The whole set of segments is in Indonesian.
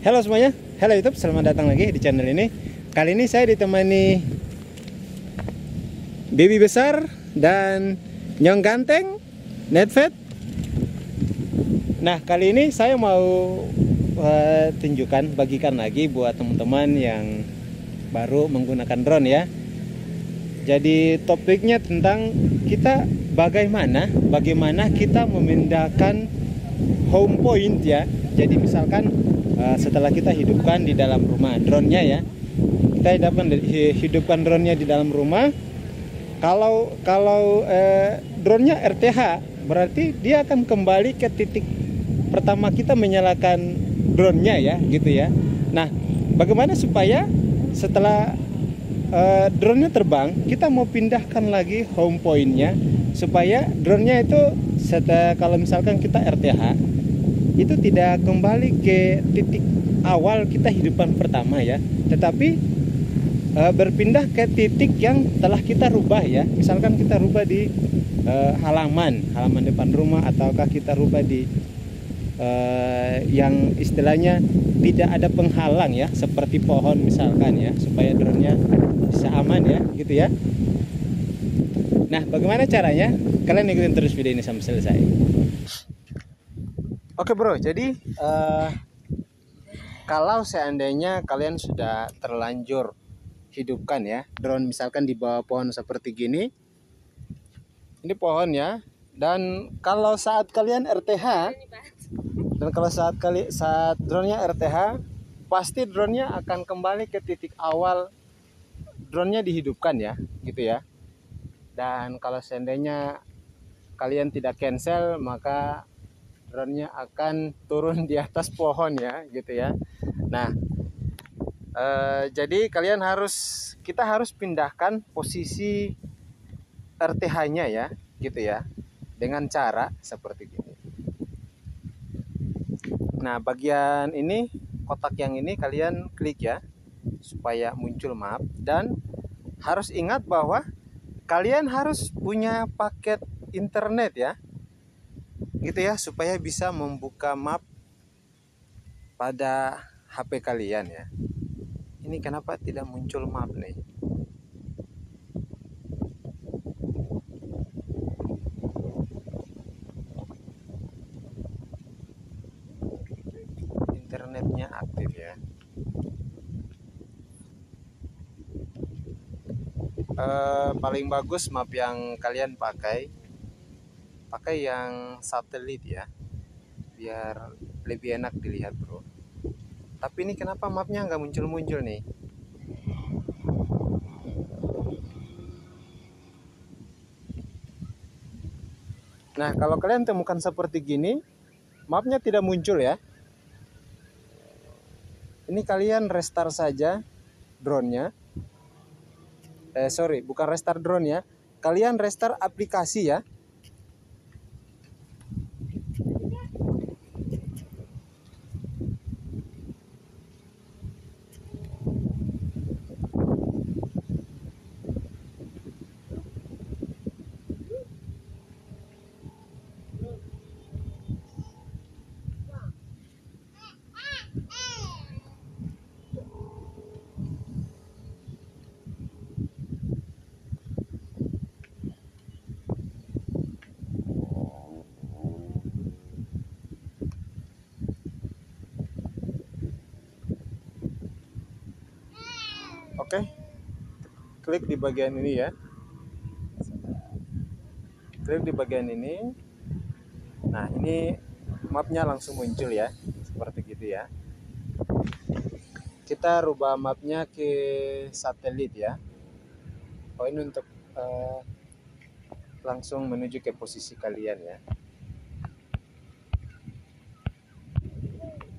Halo semuanya, halo YouTube, selamat datang lagi di channel ini. Kali ini saya ditemani Baby besar dan Nyong ganteng, Netfet. Nah, kali ini saya mau bagikan lagi buat teman-teman yang baru menggunakan drone ya. Jadi topiknya tentang kita bagaimana kita memindahkan home point ya. Jadi misalkan setelah kita hidupkan di dalam rumah drone-nya ya, kita hidupkan drone-nya di dalam rumah. Kalau drone-nya RTH, berarti dia akan kembali ke titik pertama kita menyalakan drone-nya ya, gitu ya. Nah, bagaimana supaya setelah drone-nya terbang, kita mau pindahkan lagi home point-nya supaya drone-nya itu kalau misalkan kita RTH itu tidak kembali ke titik awal kita hidupan pertama ya, tetapi berpindah ke titik yang telah kita rubah ya. Misalkan kita rubah di halaman depan rumah, ataukah kita rubah di yang istilahnya tidak ada penghalang ya, seperti pohon misalkan ya, supaya drone-nya bisa aman ya, gitu ya. Nah, bagaimana caranya? Kalian ikutin terus video ini sampai selesai. Oke bro, jadi kalau seandainya kalian sudah terlanjur hidupkan ya drone, misalkan di bawah pohon seperti gini, ini pohon ya, dan kalau saat kalian RTH, saat drone-nya RTH, pasti drone-nya akan kembali ke titik awal drone-nya dihidupkan ya, gitu ya. Dan kalau seandainya kalian tidak cancel, maka drone-nya akan turun di atas pohon ya, gitu ya. Nah, jadi kita harus pindahkan posisi RTH-nya ya, gitu ya, dengan cara seperti ini. Nah, bagian ini, kotak yang ini kalian klik ya, supaya muncul map. Dan harus ingat bahwa kalian harus punya paket internet ya, gitu ya, supaya bisa membuka map pada HP kalian ya. Ini kenapa tidak muncul map nih? Internetnya aktif ya. Paling bagus map yang kalian pakai yang satelit ya, biar lebih enak dilihat bro. Tapi ini kenapa mapnya nggak muncul-muncul nih? Nah, kalau kalian temukan seperti gini, mapnya tidak muncul ya. Ini kalian restart saja drone-nya. Sorry, bukan restart drone ya. Kalian restart aplikasi ya. Oke. Klik di bagian ini ya. Klik di bagian ini. Nah, ini mapnya langsung muncul ya, seperti gitu ya. Kita rubah mapnya ke satelit ya. Oh, ini untuk langsung menuju ke posisi kalian ya.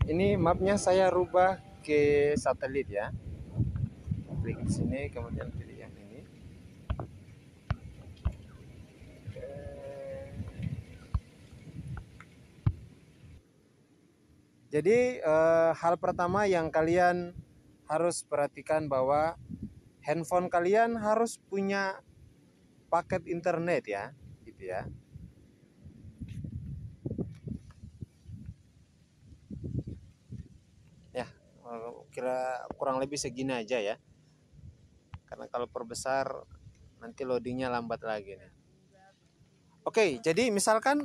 Ini mapnya saya rubah ke satelit ya. Klik di sini, kemudian pilih yang ini. Jadi hal pertama yang kalian harus perhatikan bahwa handphone kalian harus punya paket internet ya, gitu ya. Ya, kira kurang lebih segini aja ya, karena kalau perbesar nanti loadingnya lambat lagi nih. Oke, jadi misalkan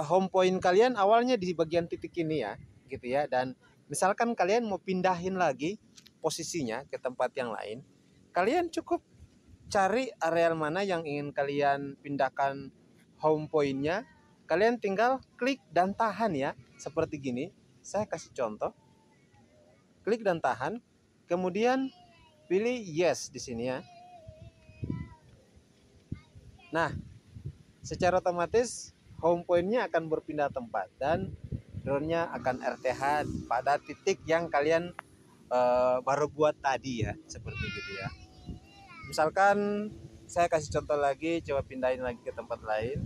home point kalian awalnya di bagian titik ini ya, gitu ya. Dan misalkan kalian mau pindahin lagi posisinya ke tempat yang lain, kalian cukup cari areal mana yang ingin kalian pindahkan home point-nya. Kalian tinggal klik dan tahan ya, seperti gini. Saya kasih contoh. Klik dan tahan, kemudian pilih yes di sini ya. Nah, secara otomatis home point-nya akan berpindah tempat dan drone-nya akan RTH pada titik yang kalian baru buat tadi ya, seperti gitu ya. Misalkan saya kasih contoh lagi, coba pindahin lagi ke tempat lain.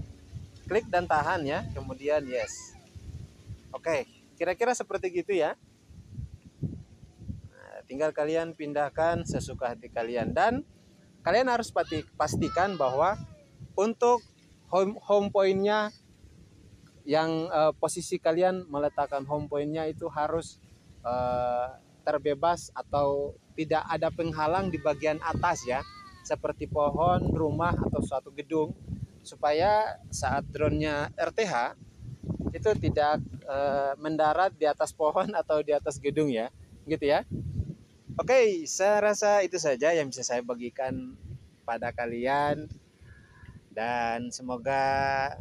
Klik dan tahan ya, kemudian yes. Oke, kira-kira seperti gitu ya. Nah, tinggal kalian pindahkan sesuka hati kalian, dan kalian harus pastikan bahwa untuk home point-nya yang posisi kalian meletakkan home point-nya itu harus terbebas atau tidak ada penghalang di bagian atas ya, seperti pohon, rumah atau suatu gedung, supaya saat drone-nya RTH itu tidak mendarat di atas pohon atau di atas gedung ya, gitu ya. Oke, saya rasa itu saja yang bisa saya bagikan pada kalian, dan semoga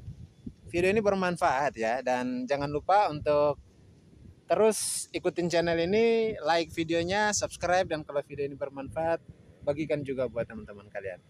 video ini bermanfaat ya. Dan jangan lupa untuk terus ikutin channel ini, like videonya, subscribe, dan kalau video ini bermanfaat, bagikan juga buat teman-teman kalian.